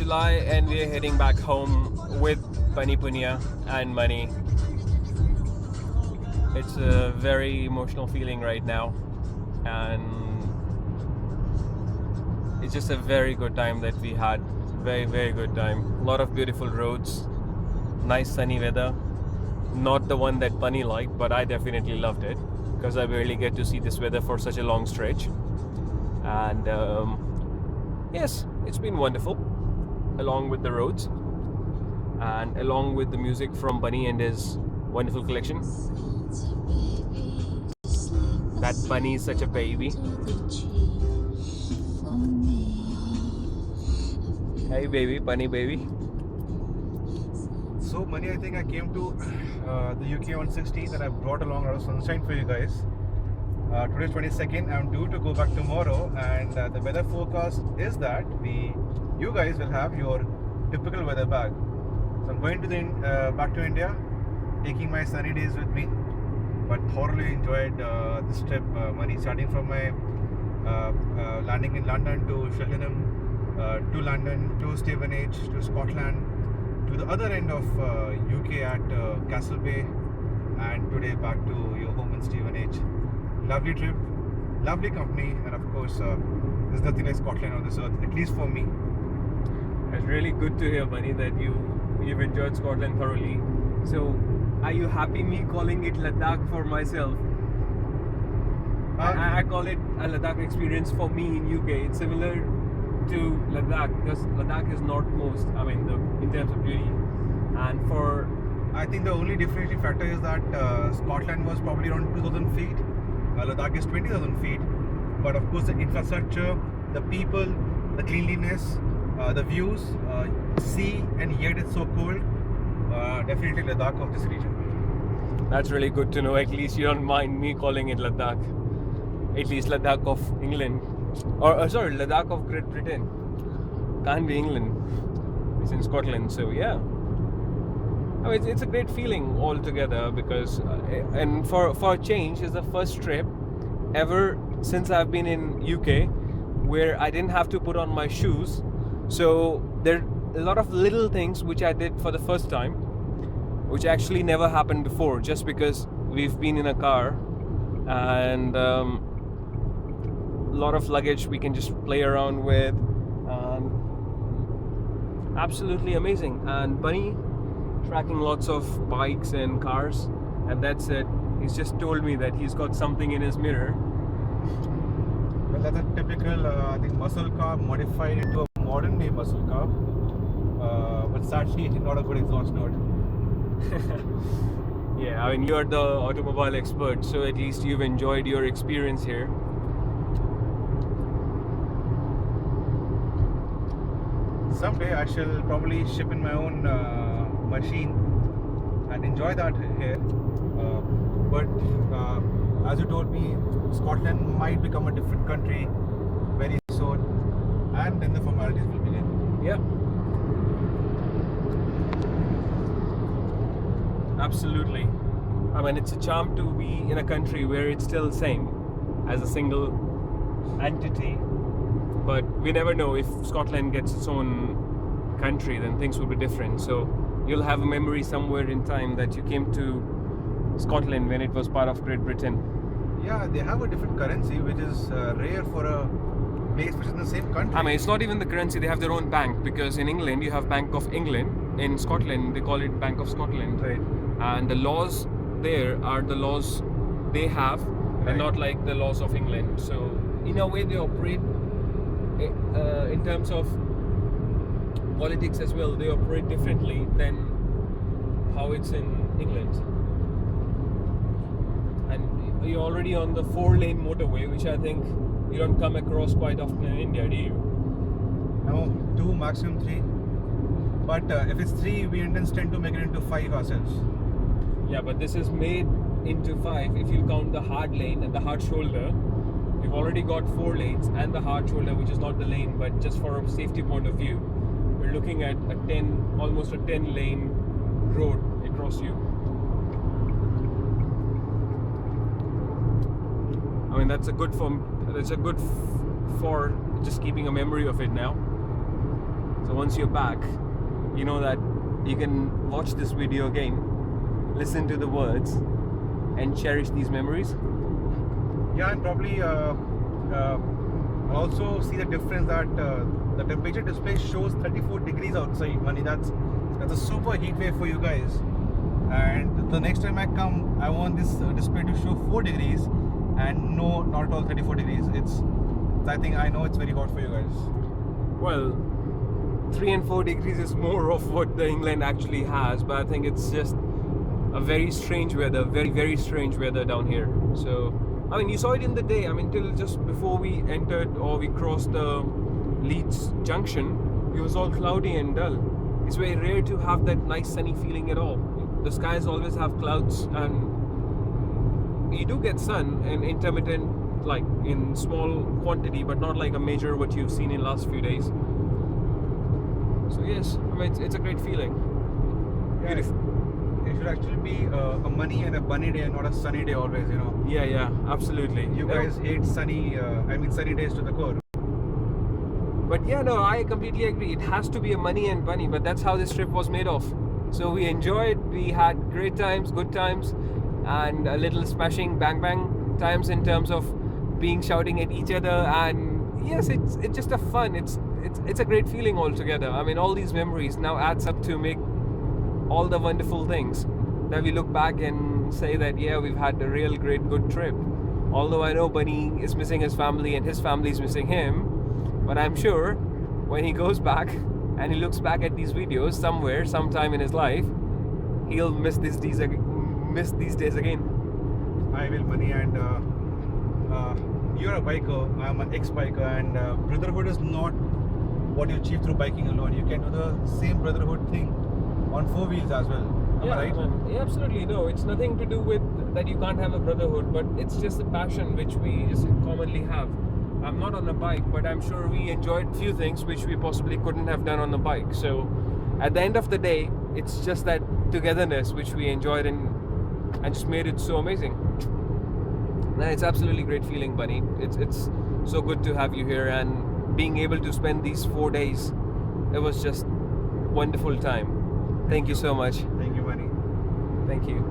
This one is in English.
July and we are heading back home with Bunny Punia and Money. It's a very emotional feeling right now, and it's just a very good time that we had. Very, very good time. A lot of beautiful roads, nice sunny weather. Not the one that Bunny liked, but I definitely loved it because I barely get to see this weather for such a long stretch. And yes, it's been wonderful, along with the roads and along with the music from Bunny and his wonderful collection. That Bunny is such a baby. Hey baby, Bunny baby. So Money, I think I came to the UK on 16th and I brought along a lot of sunshine for you guys. Today's 22nd, I'm due to go back tomorrow, and the weather forecast is that you guys will have your typical weather back. So I'm going to back to India, taking my sunny days with me, but thoroughly enjoyed this trip, Money, starting from my landing in London to Cheltenham, to London, to Stevenage, to Scotland, to the other end of UK at Castle Bay, and today back to your home in Stevenage. Lovely trip, lovely company, and of course there's nothing like Scotland on this earth, at least for me. It's really good to hear, Bunny, that you've enjoyed Scotland thoroughly. So, are you happy me calling it Ladakh for myself? I call it a Ladakh experience for me in UK. It's similar to Ladakh because Ladakh is northmost, in terms of beauty. And I think the only differentiating factor is that Scotland was probably around 2,000 feet. Ladakh is 20,000 feet. But of course, the infrastructure, the people, the cleanliness, the views, sea, and yet it's so cold. Definitely Ladakh of this region. That's really good to know. At least you don't mind me calling it Ladakh. At least Ladakh of England. Ladakh of Great Britain. Can't be England. It's in Scotland. So yeah. It's a great feeling altogether because, and for a change, it's the first trip ever since I've been in UK where I didn't have to put on my shoes. So there are a lot of little things which I did for the first time, which actually never happened before, just because we've been in a car and a lot of luggage we can just play around with. Absolutely amazing. And Bunny tracking lots of bikes and cars, and that's it. He's just told me that he's got something in his mirror. Well, that's a typical, I think, muscle car modified into a modern day muscle car, but sadly not a good exhaust note. Yeah, you're the automobile expert, so at least you've enjoyed your experience here. Someday I shall probably ship in my own machine and enjoy that here. But as you told me, Scotland might become a different country very soon, and then the formalities will begin. Yeah. Absolutely. It's a charm to be in a country where it's still the same as a single entity. But we never know, if Scotland gets its own country, then things will be different. So you'll have a memory somewhere in time that you came to Scotland when it was part of Great Britain. Yeah, they have a different currency, which is rare for a place which is in the same country. It's not even the currency, they have their own bank, because in England you have Bank of England, in Scotland they call it Bank of Scotland. Right. And the laws there are the laws they have, Right. and not like the laws of England. So in a way they operate in terms of politics as well, they operate differently than how it's in England. And you're already on the 4-lane motorway, which I think you don't come across quite often in India, do you? No, 2, maximum 3. But if it's 3, we Indians tend to make it into 5 ourselves. Yeah, but this is made into 5 if you count the hard lane and the hard shoulder. You've already got 4 lanes and the hard shoulder, which is not the lane, but just for a safety point of view, we're looking at almost a 10-lane road across you. That's a good for just keeping a memory of it now. So once you're back, you know that you can watch this video again, listen to the words, and cherish these memories. Yeah, and probably also see the difference that the temperature display shows 34 degrees outside. Money, that's a super heat wave for you guys. And the next time I come, I want this display to show 4 degrees, and no, not at all 34 degrees. I know it's very hot for you guys. Well, 3 and 4 degrees is more of what the England actually has, but I think it's just a very strange weather, very, very strange weather down here. So, I mean, you saw it in the day. I mean, till just before we entered or we crossed the Leeds junction, it was all cloudy and dull. It's very rare to have that nice sunny feeling at all. The skies always have clouds, and you do get sun and intermittent, like in small quantity, but not like a major what you've seen in last few days. So yes, I mean, it's a great feeling. Yeah, Beautiful. it should actually be a money and a bunny day, and not a sunny day always, you know. Yeah, absolutely. You guys hate sunny days to the core. But yeah, no, I completely agree. It has to be a money and bunny, but that's how this trip was made of. So we enjoyed, we had great times, good times, and a little smashing bang times in terms of being shouting at each other. And yes, it's just a fun. It's a great feeling altogether. I mean, all these memories now adds up to make all the wonderful things that we look back and say that yeah, we've had a real great good trip. Although I know Bunny is missing his family and his family is missing him, but I'm sure when he goes back and he looks back at these videos somewhere, sometime in his life, he'll miss these days again. I will, Money, and you're a biker, I'm an ex-biker, and brotherhood is not what you achieve through biking alone. You can do the same brotherhood thing on 4 wheels as well. Am I right? Yeah, absolutely. No, it's nothing to do with that you can't have a brotherhood, but it's just a passion which we just commonly have. I'm not on a bike, but I'm sure we enjoyed few things which we possibly couldn't have done on the bike. So at the end of the day, it's just that togetherness which we enjoyed and just made it so amazing. And it's absolutely great feeling, Bunny. It's so good to have you here, and being able to spend these 4 days, it was just wonderful time. Thank you so much. Thank you, Money. Thank you.